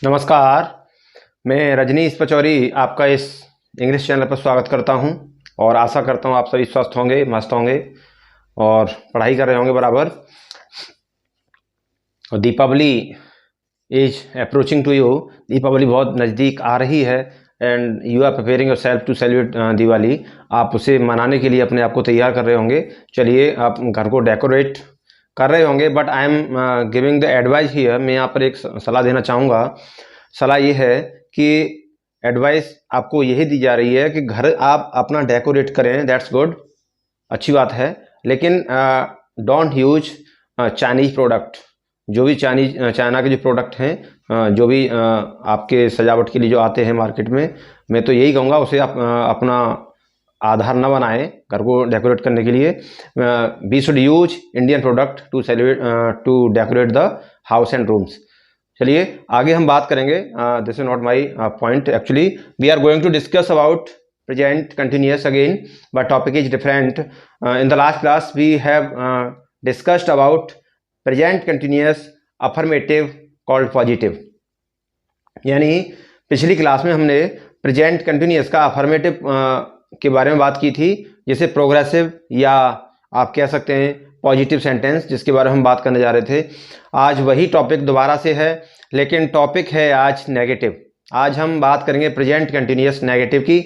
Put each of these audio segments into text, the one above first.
नमस्कार। मैं रजनीश पचौरी आपका इस इंग्लिश चैनल पर स्वागत करता हूं और आशा करता हूं आप सभी स्वस्थ होंगे, मस्त होंगे और पढ़ाई कर रहे होंगे बराबर। और Deepawali is approaching to you. Deepawali बहुत नज़दीक आ रही है and you are preparing yourself to celebrate Diwali. आप उसे मनाने के लिए अपने आप को तैयार कर रहे होंगे। चलिए, आप घर को डेकोरेट कर रहे होंगे, but I am giving the advice here. मैं यहाँ पर एक सलाह देना चाहूँगा। सलाह ये है कि एडवाइस आपको यही दी जा रही है कि घर आप अपना डेकोरेट करें, दैट्स गुड, अच्छी बात है, लेकिन डोंट यूज चाइनीज प्रोडक्ट। जो भी चाइना के जो प्रोडक्ट हैं, जो भी आपके सजावट के लिए जो आते हैं मार्केट में, मैं तो यही कहूँगा उसे आप अपना आधार न बनाएं घर को डेकोरेट करने के लिए। We should use Indian product to decorate the house and rooms. चलिए आगे हम बात करेंगे। This is not my point actually. We are going to discuss about present continuous again, but topic is different. In the last class we have discussed about present continuous affirmative called positive। यानी पिछली class में हमने present continuous का affirmative के बारे में बात की थी, जिसे प्रोग्रेसिव या आप कह सकते हैं पॉजिटिव सेंटेंस, जिसके बारे में हम बात करने जा रहे थे। आज वही टॉपिक दोबारा से है, लेकिन टॉपिक है आज नेगेटिव। आज हम बात करेंगे प्रेजेंट कंटिन्यूअस नेगेटिव की।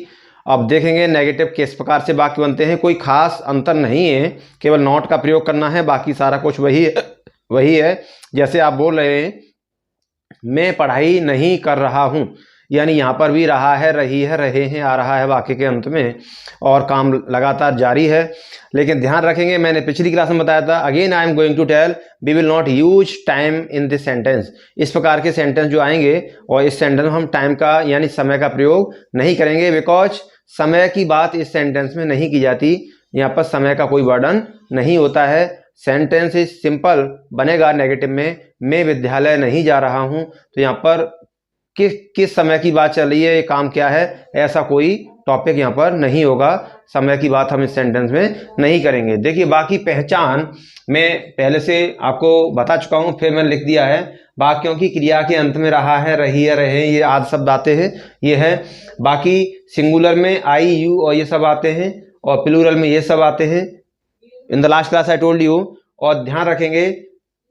अब देखेंगे नेगेटिव किस प्रकार से वाक्य बनते हैं। कोई खास अंतर नहीं है, केवल नॉट का प्रयोग करना है, बाकी सारा कुछ वही है। जैसे आप बोल रहे हैं मैं पढ़ाई नहीं कर रहा हूँ, यानी यहाँ पर भी रहा है, रही है, रहे हैं आ रहा है वाक्य के अंत में, और काम लगातार जारी है। लेकिन ध्यान रखेंगे, मैंने पिछली क्लास में बताया था, again I am going to tell we will not use time in this sentence. इस प्रकार के सेंटेंस जो आएंगे और इस सेंटेंस में हम टाइम का यानी समय का प्रयोग नहीं करेंगे, बिकॉज समय की बात इस सेंटेंस में नहीं की जाती। यहाँ पर समय का कोई वर्णन नहीं होता है। सेंटेंस इज सिंपल बनेगा नेगेटिव में, मैं विद्यालय नहीं जा रहा हूँ। तो यहाँ पर किस समय की बात चल रही है, ये काम क्या है, ऐसा कोई टॉपिक यहाँ पर नहीं होगा। समय की बात हम इस सेंटेंस में नहीं करेंगे। देखिए बाकी पहचान मैं पहले से आपको बता चुका हूँ, फिर मैंने लिख दिया है। वाक्यों की क्रिया के अंत में रहा है, रही है, रहे, ये आदि शब्द आते हैं, ये है। बाकी सिंगुलर में आई, यू और ये सब आते हैं, और प्लूरल में ये सब आते हैं। In the last class I told you. और ध्यान रखेंगे,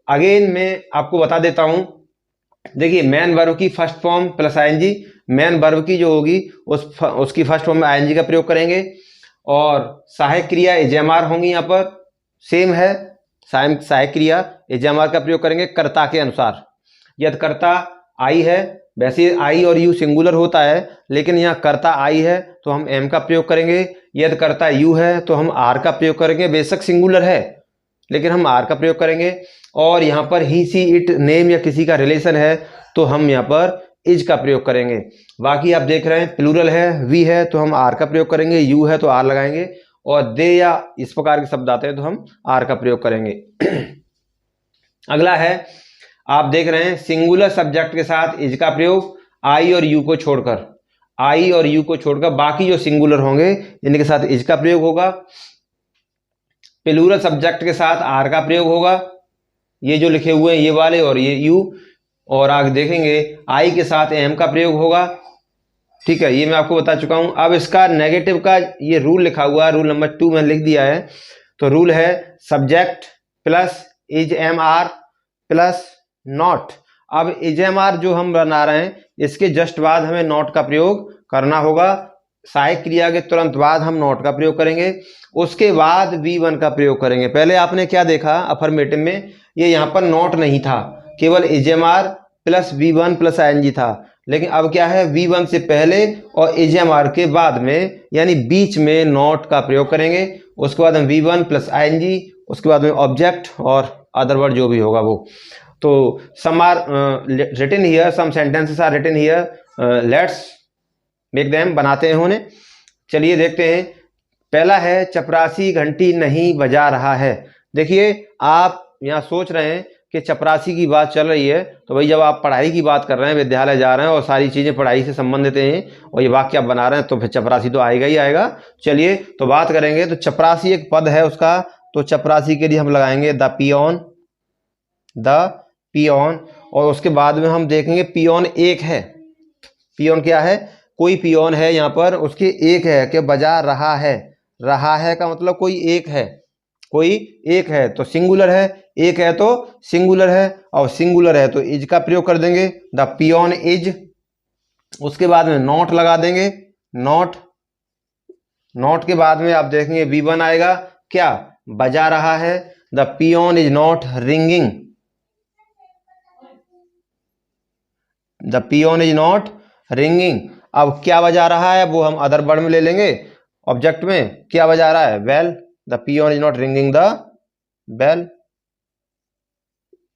अगेन मैं आपको बता देता हूं। देखिए मैन वर्ब की first form plus ING, main verb की जो होगी उसकी फर्स्ट फॉर्म में आईएनजी का प्रयोग करेंगे, और सहायक क्रिया एजेमार होंगी। यहाँ पर सेम है, सहायक क्रिया एजेमार का प्रयोग करेंगे कर्ता के अनुसार। यदि कर्ता आई है, वैसे आई और यू सिंगुलर होता है, लेकिन यहाँ कर्ता आई है तो हम एम का प्रयोग करेंगे। यदि कर्ता यू है तो हम आर का प्रयोग करेंगे। बेशक सिंगुलर है लेकिन हम आर का प्रयोग करेंगे। और यहाँ पर ही, सी, इट, नेम या किसी का रिलेशन है तो हम यहाँ पर इज का प्रयोग करेंगे। बाकी आप देख रहे हैं प्लूरल है, वी है तो हम आर का प्रयोग करेंगे, यू है तो आर लगाएंगे, और दे या इस प्रकार के शब्द आते हैं तो हम आर का प्रयोग करेंगे। अगला है, आप देख रहे हैं सिंगुलर सब्जेक्ट के साथ इज का प्रयोग, आई और यू को छोड़कर, आई और यू को छोड़कर बाकी जो सिंगुलर होंगे इनके साथ इज का प्रयोग होगा। प्लूरल सब्जेक्ट के साथ आर का प्रयोग होगा, ये जो लिखे हुए हैं ये वाले और ये यू। और आगे देखेंगे आई के साथ एम का प्रयोग होगा। ठीक है, ये मैं आपको बता चुका हूं। अब इसका नेगेटिव का ये रूल लिखा हुआ है, रूल नंबर 2 मैंने लिख दिया है। तो रूल है subject plus is am are plus not. अब इज एम आर जो हम बना रहे हैं इसके जस्ट बाद हमें नॉट का प्रयोग करना होगा। सहायक क्रिया के तुरंत बाद हम नॉट का प्रयोग करेंगे, उसके बाद V1 का प्रयोग करेंगे। पहले आपने क्या देखा अफर्मेटिव में, ये यहाँ पर नॉट नहीं था, केवल इजेमार प्लस V1 प्लस आईएनजी था। लेकिन अब क्या है, V1 से पहले और इजेमार के बाद में यानी बीच में नॉट का प्रयोग करेंगे। उसके बाद हम V1 प्लस आईएनजी, उसके बाद में ऑब्जेक्ट और अदर वर्ड जो भी होगा वो। तो some are written here, some sentences are written here, let's make them, बनाते हैं उन्हें। चलिए देखते हैं। पहला है चपरासी घंटी नहीं बजा रहा है। देखिए आप यहाँ सोच रहे हैं कि चपरासी की बात चल रही है, तो भाई जब आप पढ़ाई की बात कर रहे हैं, विद्यालय जा रहे हैं और सारी चीज़ें पढ़ाई से संबंधित हैं और ये वाक्य आप बना रहे हैं, तो फिर चपरासी तो आएगा ही आएगा। चलिए तो बात करेंगे। तो चपरासी एक पद है उसका, तो चपरासी के लिए हम लगाएंगे द पियोन, द पियोन। और उसके बाद में हम देखेंगे पियोन एक है। पियोन क्या है? कोई पियोन है यहाँ पर, उसके एक है कि बजा रहा है। रहा है का मतलब कोई एक है, कोई एक है तो सिंगुलर है, एक है तो सिंगुलर है, और सिंगुलर है तो इज का प्रयोग कर देंगे, द पियोन इज। उसके बाद में नॉट लगा देंगे, नॉट। नॉट के बाद में आप देखेंगे V1 आएगा, क्या? बजा रहा है। The peon is not ringing, the peon is not ringing. अब क्या बजा रहा है वो हम अदर वर्ड में ले लेंगे, ऑब्जेक्ट में क्या बजा रहा है? Bell. The peon is not ringing the bell.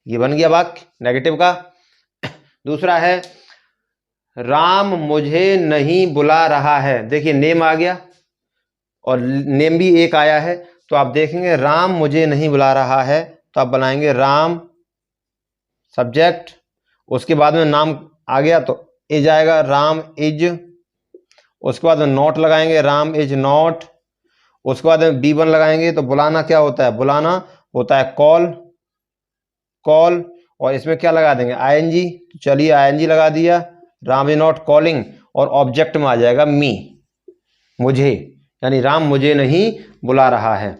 ये बन गया वाक्य नेगेटिव का। दूसरा है राम मुझे नहीं बुला रहा है। देखिए नेम आ गया और नेम भी एक आया है, तो आप देखेंगे राम मुझे नहीं बुला रहा है, तो आप बनाएंगे राम सब्जेक्ट, उसके बाद में नाम आ गया तो इज आएगा, राम इज। उसके बाद में नॉट लगाएंगे, राम इज नॉट। उसके बाद में B1 लगाएंगे तो बुलाना क्या होता है? बुलाना होता है कॉल, कॉल। और इसमें क्या लगा देंगे? ING। तो चलिए ING लगा दिया, राम इज नॉट कॉलिंग, और ऑब्जेक्ट में आ जाएगा मी, मुझे, यानी राम मुझे नहीं बुला रहा है।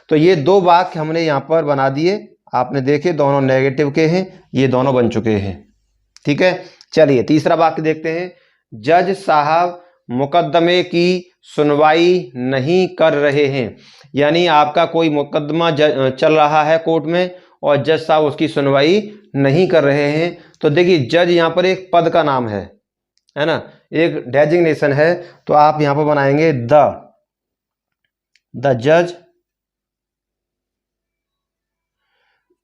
तो ये दो वाक्य हमने यहाँ पर बना दिए, आपने देखे दोनों नेगेटिव के हैं, ये दोनों बन चुके हैं। ठीक है, चलिए तीसरा वाक्य देखते हैं। जज साहब मुकदमे की सुनवाई नहीं कर रहे हैं, यानी आपका कोई मुकदमा चल रहा है कोर्ट में और जज साहब उसकी सुनवाई नहीं कर रहे हैं। तो देखिए जज यहाँ पर एक पद का नाम है ना, एक डेजिग्नेशन है, तो आप यहाँ पर बनाएंगे द जज,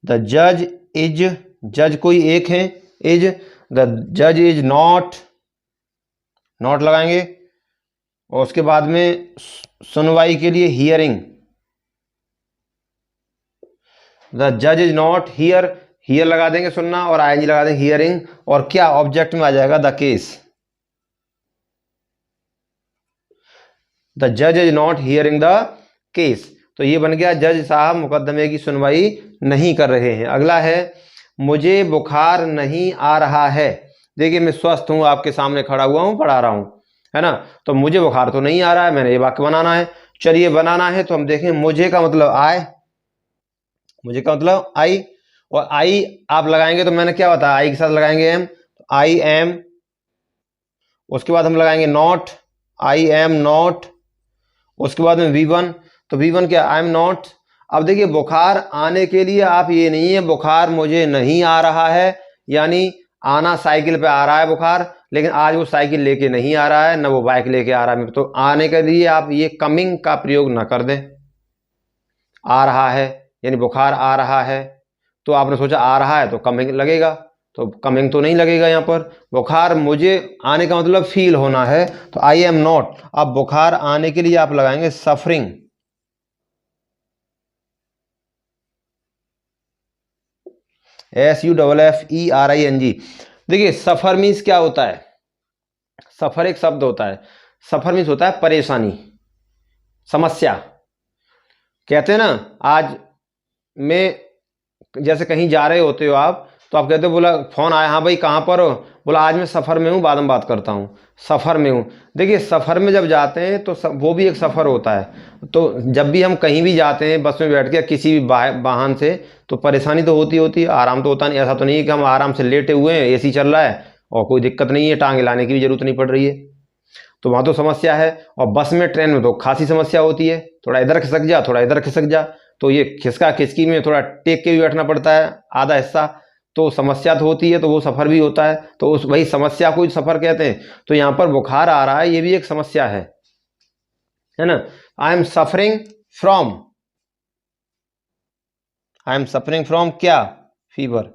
द जज इज, जज कोई एक है, इज, द जज इज नॉट, नॉट लगाएंगे। और उसके बाद में सुनवाई के लिए हियरिंग, द जज इज नॉट हियर, हियर लगा देंगे सुनना, और ING लगा देंगे हियरिंग, और क्या ऑब्जेक्ट में आ जाएगा? द केस, द जज is not hearing the case. तो ये बन गया जज साहब मुकदमे की सुनवाई नहीं कर रहे हैं। अगला है मुझे बुखार नहीं आ रहा है। देखिए मैं स्वस्थ हूँ, आपके सामने खड़ा हुआ हूँ, पढ़ा रहा हूँ, है ना, तो मुझे बुखार तो नहीं आ रहा है, मैंने ये वाक्य बनाना है। चलिए बनाना है तो हम देखें, मुझे का मतलब आए, मुझे का मतलब आई, और आई आप लगाएंगे तो मैंने क्या बताया, आई के साथ लगाएंगे एम, आई एम। उसके बाद हम लगाएंगे नॉट, आई एम नॉट। उसके बाद में V1, तो V1 क्या? आई एम नॉट। अब देखिए बुखार आने के लिए आप ये नहीं है बुखार मुझे नहीं आ रहा है, यानी आना साइकिल पे आ रहा है बुखार, लेकिन आज वो साइकिल लेके नहीं आ रहा है, ना वो बाइक लेके आ रहा है, तो आने के लिए आप ये कमिंग का प्रयोग ना कर दें। आ रहा है यानी बुखार आ रहा है, तो आपने सोचा आ रहा है तो कमिंग लगेगा, तो कमिंग तो नहीं लगेगा यहाँ पर। बुखार मुझे आने का मतलब फील होना है, तो आई एम नॉट। अब बुखार आने के लिए आप लगाएंगे सफरिंग, SUFFERING। देखिए सफर मीन्स क्या होता है? सफर एक शब्द होता है, सफर मीन्स होता है परेशानी, समस्या। कहते हैं ना, आज में जैसे कहीं जा रहे होते हो आप, तो आप कहते हो, बोला फोन आया, हाँ भाई कहाँ पर हो? बोला आज मैं सफ़र में हूँ, बाद में बात करता हूँ, सफ़र में हूँ। देखिए सफ़र में जब जाते हैं तो वो भी एक सफ़र होता है। तो जब भी हम कहीं भी जाते हैं बस में बैठ के किसी भी वाहन से, तो परेशानी तो होती है, आराम तो होता नहीं। ऐसा तो नहीं है कि हम आराम से लेटे हुए हैं, AC चल रहा है और कोई दिक्कत नहीं है, टांगे लाने की भी जरूरत नहीं पड़ रही है, तो वहाँ तो समस्या है। और बस में, ट्रेन में तो खासी समस्या होती है, थोड़ा इधर खिसक जा, थोड़ा इधर खिसक जा, तो ये खिसका खिसकी में थोड़ा टेक के भी बैठना पड़ता है आधा हिस्सा, तो समस्या तो होती है, तो वो सफ़र भी होता है, तो उस वही समस्या को सफ़र कहते हैं। तो यहाँ पर बुखार आ रहा है, ये भी एक समस्या है ना। I am suffering from, I am suffering from क्या? Fever.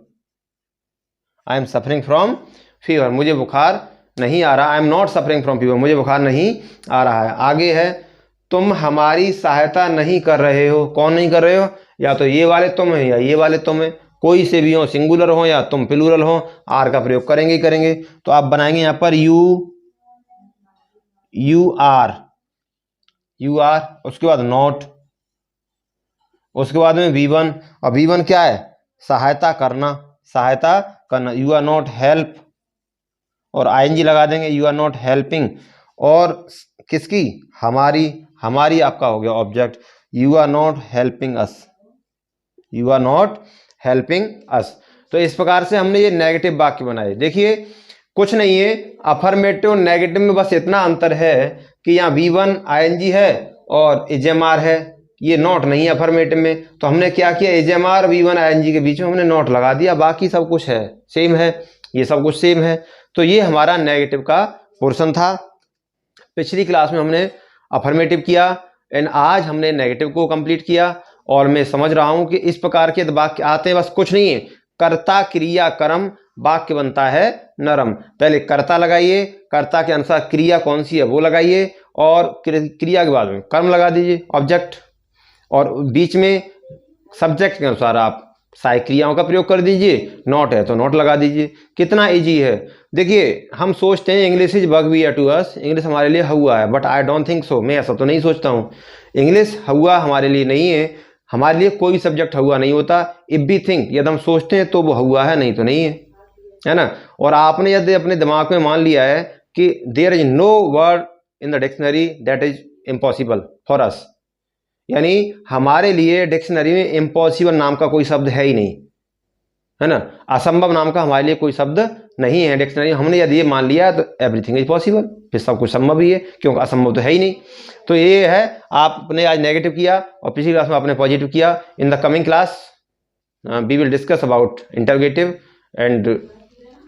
I am suffering from fever, मुझे बुखार नहीं आ रहा। I am not suffering from fever, मुझे बुखार नहीं आ रहा है। आगे है तुम हमारी सहायता नहीं कर रहे हो। कौन नहीं कर रहे हो? या तो ये वाले तुम है या ये वाले तुम है, कोई से भी हो, सिंगुलर हो या तुम प्लूरल हो, आर का प्रयोग करेंगे ही करेंगे। तो आप बनाएंगे यहाँ पर यू आर, उसके बाद नॉट, उसके बाद में V1, और V1 क्या है? सहायता करना, सहायता करना, यू आर नॉट हेल्प, और आईएनजी लगा देंगे, यू आर नॉट हेल्पिंग, और किसकी, हमारी, हमारी आपका हो गया object, you are not helping us, you are not helping us. तो इस प्रकार से हमने ये नेगेटिव वाक्य बनाए। देखिए कुछ नहीं है, अफर्मेटिव नेगेटिव में बस इतना अंतर है कि यहाँ V1 आईएनजी है और एजेएमआर है, ये नॉट नहीं है अफर्मेटिव में। तो हमने क्या किया, एजेएमआर V1 आईएनजी के बीच में हमने नॉट लगा दिया, बाकी सब कुछ है सेम है, ये सब कुछ सेम है। तो ये हमारा नेगेटिव का पोर्शन था। पिछली क्लास में हमने अफर्मेटिव किया एंड आज हमने नेगेटिव को कंप्लीट किया। और मैं समझ रहा हूं कि इस प्रकार के वाक्य आते हैं, बस कुछ नहीं है, कर्ता क्रिया कर्म वाक्य बनता है नरम। पहले कर्ता लगाइए, कर्ता के अनुसार क्रिया कौन सी है वो लगाइए, और क्रिया के बाद में कर्म लगा दीजिए ऑब्जेक्ट, और बीच में सब्जेक्ट के अनुसार आप सहायक क्रियाओं का प्रयोग कर दीजिए, नॉट है तो नॉट लगा दीजिए। कितना इजी है। देखिए हम सोचते हैं English is bugbear to us, English हमारे लिए हुआ है, but I don't think so, मैं ऐसा तो नहीं सोचता हूँ। इंग्लिश हुआ हमारे लिए नहीं है, हमारे लिए कोई सब्जेक्ट हुआ नहीं होता। इफ वी थिंक, यदि हम सोचते हैं तो वो हुआ है, नहीं तो नहीं है ना। और आपने यदि अपने दिमाग में मान लिया है कि there is no word in the dictionary that is impossible for us, यानी हमारे लिए डिक्शनरी में इम्पॉसिबल नाम का कोई शब्द है ही नहीं, है ना। असंभव नाम का हमारे लिए कोई शब्द नहीं है डिक्शनरी। हमने यदि ये मान लिया तो एवरीथिंग इज पॉसिबल, फिर सब कुछ संभव ही है, क्योंकि असंभव तो है ही नहीं। तो ये है, आपने आज नेगेटिव किया और पिछली क्लास में आपने पॉजिटिव किया। In the coming class we will discuss about interrogative and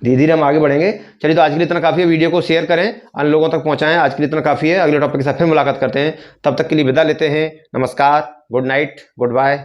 धीरे धीरे हम आगे बढ़ेंगे। चलिए तो आज के लिए इतना काफ़ी है, वीडियो को शेयर करें, अन्य लोगों तक पहुंचाएं। आज के लिए इतना काफ़ी है, अगले टॉपिक के साथ फिर मुलाकात करते हैं, तब तक के लिए विदा लेते हैं। नमस्कार, गुड नाइट, गुड बाय।